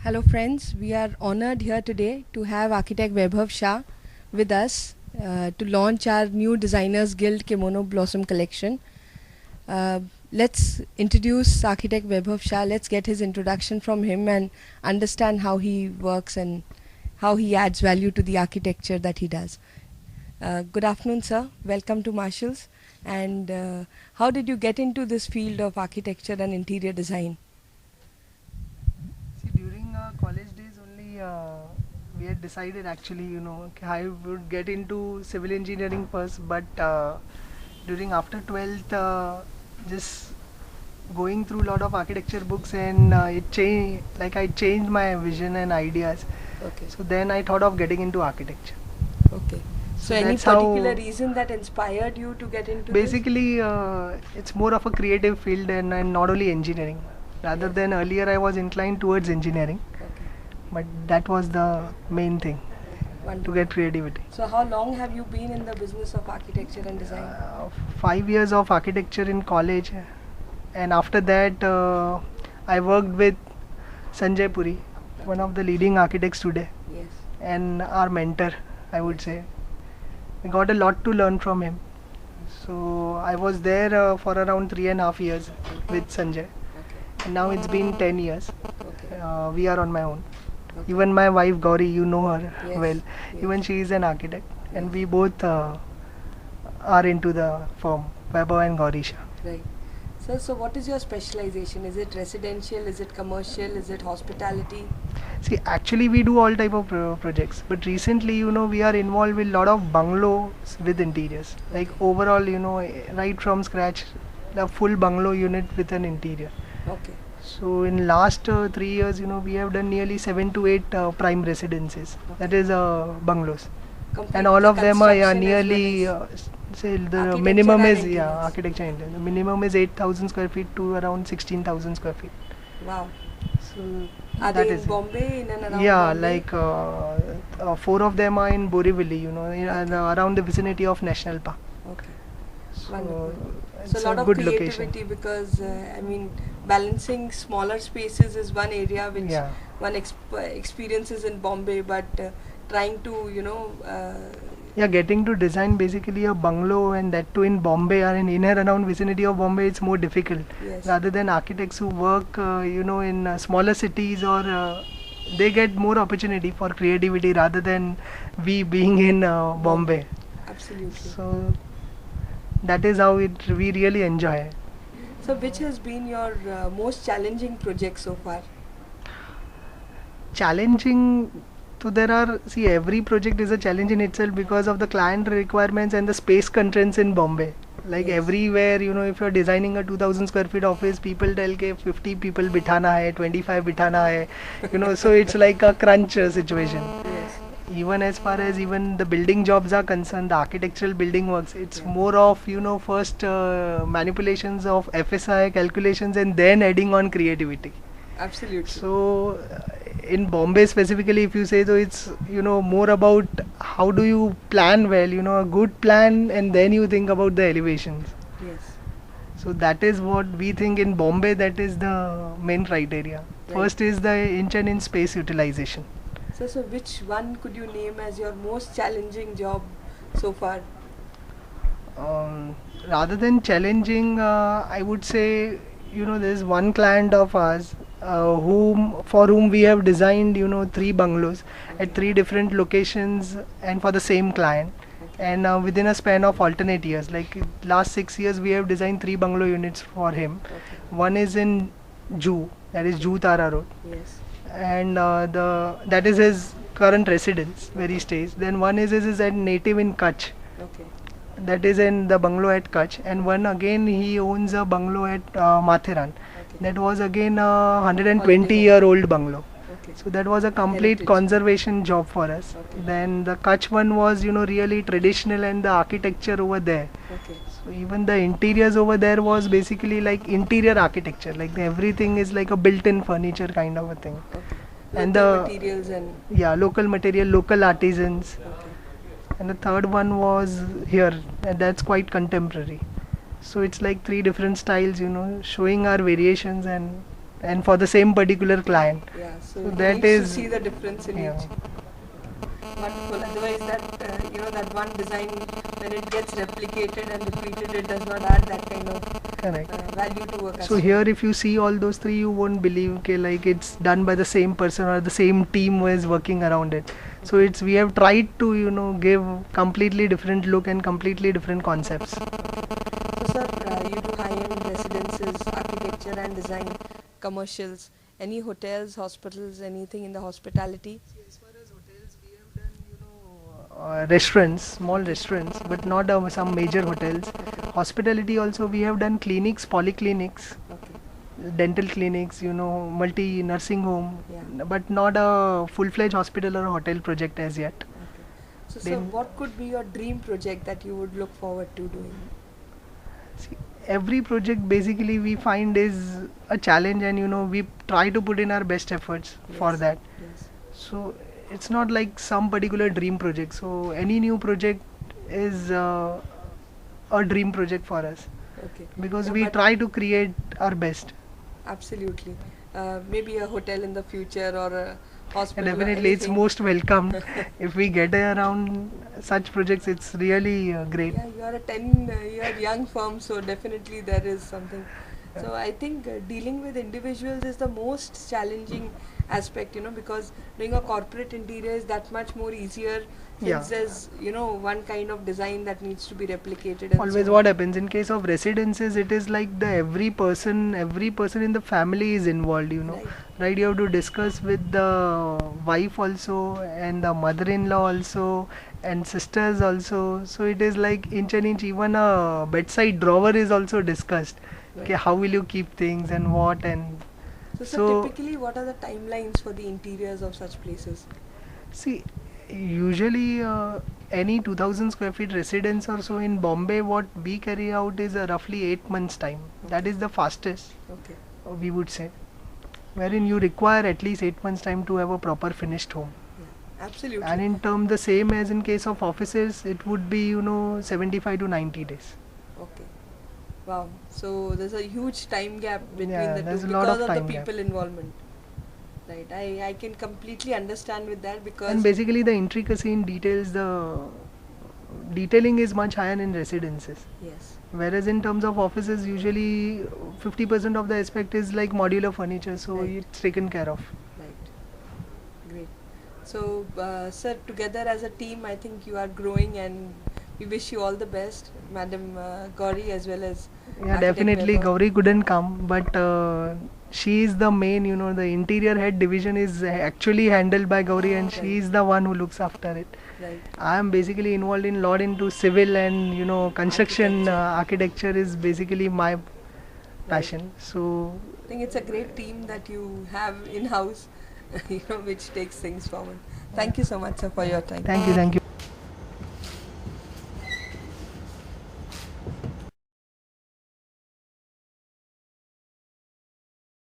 Hello friends, we are honored here today to have architect Vaibhav Shah with us to launch our new Designers Guild Kimono Blossom collection. Uh, let's introduce architect Vaibhav Shah. Let's get his introduction from him and understand how he works and how he adds value to the architecture that he does. Good afternoon, sir. Welcome to Marshalls. And how did you get into this field of architecture and interior design? See, during college days only, we had decided actually, I would get into civil engineering first, but during after 12th, just going through a lot of architecture books and it changed, like I changed my vision and ideas. Okay. So then I thought of getting into architecture. Okay. So So any that's how- particular reason that inspired you to get into Basically, it's more of a creative field and not only engineering. Rather Yes. than earlier, I was inclined towards engineering, this? Okay. but that was the main thing to Wonderful. get creativity. So how long have you been in the business of architecture and design? 5 years of architecture in college, and after that, I worked with Sanjay Puri, one of the leading architects today, Yes. and our mentor, I would say. I got a lot to learn from him. So I was there for around 3.5 years with Sanjay, Okay. and now it's been 10 years. Okay. We are on my own. Okay. Even my wife Gauri, you know her Yes, well. yes. Even she is an architect, and Yes. we both are into the firm, Vaibhav and Gauri Shah. Right. So what is your specialization? Is it residential? Is it commercial? Is it hospitality? See, actually we do all type of projects, but recently, we are involved with lot of bungalows with interiors. Like Okay. overall, right from scratch, the full bungalow unit with an interior. Okay. So in last 3 years, we have done nearly 7 to 8 prime residences. That is bungalows, Complete and all the of them are construction as nearly. well as Say the architecture minimum and is interiors. architecture and the minimum is 8,000 square feet to around 16,000 square feet. Wow. So Are that they is in it. Bombay, in and around Yeah, Bombay? like 4 of them are in Borivali, and around the vicinity of National Park. Okay. So Wonderful. it's So a lot a of good creativity location. because balancing smaller spaces is one area which Yeah, one experiences in Bombay, but trying to yeah. Getting to design basically a bungalow and that too in Bombay or in and around vicinity of Bombay, it's more difficult. yes, Rather than architects who work, in smaller cities or they get more opportunity for creativity rather than we being in Bombay. absolutely. So that is how it we really enjoy. So which has been your most challenging project so far? Challenging, so there are, see, every project is a challenge in itself because of the client requirements and the space constraints in Bombay. Like Yes. everywhere, if you're designing a 2000 square feet office, people tell ke 50 people bithana hai, 25 bithana hai, so it's like a crunch situation. Yes. Even as far as even the building jobs are concerned, the architectural building works, it's Yeah. more of, first manipulations of FSI calculations and then adding on creativity. Absolutely. So, in Bombay specifically, if you say so, it's more about how do you plan well, a good plan, and then you think about the elevations. Yes. So that is what we think in Bombay. That is the main criteria. Right. First is the inch and inch space utilization. So which one could you name as your most challenging job so far? Rather than challenging, I would say there's one client of ours for whom we have designed 3 bungalows at 3 different locations and for the same client, Okay. and within a span of alternate years, like last 6 years we have designed 3 bungalow units for him. Okay. One is in Juhu, that is Juhu Tara Road, Yes. and that is his current residence where he stays. Then one is at native in Kutch, Okay. that is in the bungalow at Kutch, and one again he owns a bungalow at Mathiran. Okay. That was again a 120-year-old bungalow. Okay. So that was a complete Heritage. conservation job for us. Okay. Then the Kutch one was really traditional, and the architecture over there. Okay. So even the interiors over there was basically like interior architecture. Like everything is like a built-in furniture kind of a thing. Okay. And Local the materials and yeah, local material, local artisans. okay. And the third one was here, and that's quite contemporary. So it's like 3 different styles, showing our variations, and and for the same particular client. Yeah, so So he that needs to is- see the difference in Yeah. each. Wonderful. Otherwise, that that one design, when it gets replicated and repeated, it does not add that kind of Correct. value to a customer. So here, if you see all those three, you won't believe okay, like it's done by the same person or the same team who is working around it. So it's we have tried to give completely different look and completely different concepts. So, sir, you do high-end residences, architecture and design, commercials, any hotels, hospitals, anything in the hospitality? As far as hotels, we have done restaurants, small restaurants, but not some major hotels. Hospitality also we have done clinics, polyclinics, Okay. dental clinics, multi nursing home, Yeah. but not a full-fledged hospital or a hotel project as yet. Okay. So, sir, Then- what could be your dream project that you would look forward to doing? See, every project basically we find is a challenge, and we try to put in our best efforts for Yes. that. Yes. So it's not like some particular dream project. So any new project is a dream project for us Okay. because Yeah, we but- try to create our best. Absolutely. Maybe a hotel in the future or a And hospital. or definitely it's anything. most welcomed if we get around such projects. It's really great. Yeah, you are a 10-year young firm, so definitely there is something. So I think dealing with individuals is the most challenging aspect, because doing a corporate interior is that much more easier since Yeah. there's, one kind of design that needs to be replicated. And Always so what on. happens in case of residences, it is like the every person in the family is involved, Right. right? You have to discuss with the wife also and the mother-in-law also and sisters also. So it is like inch and inch. Even a bedside drawer is also discussed. Okay, Right. how will you keep things and what and So, sir, so- typically, what are the timelines for the interiors of such places? see. Usually, any 2000 square feet residence or so in Bombay, what we carry out is roughly 8 months time. That is the fastest, Okay. we would say, wherein you require at least 8 months time to have a proper finished home. Yeah. Absolutely. And in term the same as in case of offices, it would be 75 to 90 days. Okay. Wow. So there's a huge time gap between Yeah, the there's two a lot because of of the time gap. people involvement. Right. I can completely understand with that because And basically the intricacy in details, the detailing is much higher in residences. yes. Whereas in terms of offices, usually 50% of the aspect is like modular furniture, so Right. it's taken care of. Right. Great. So, sir, together as a team, I think you are growing, and we wish you all the best, Madam Gauri, as well as Yeah, Architect definitely Vaibhav. Gauri couldn't come, but she is the main, the interior head division is actually handled by Gauri, and Right. she is the one who looks after it. Right. I am basically involved in lot into civil and construction. Architecture. Architecture is basically my passion. So I think it's a great team that you have in house, which takes things forward. Thank you so much, sir, for your time. thank you.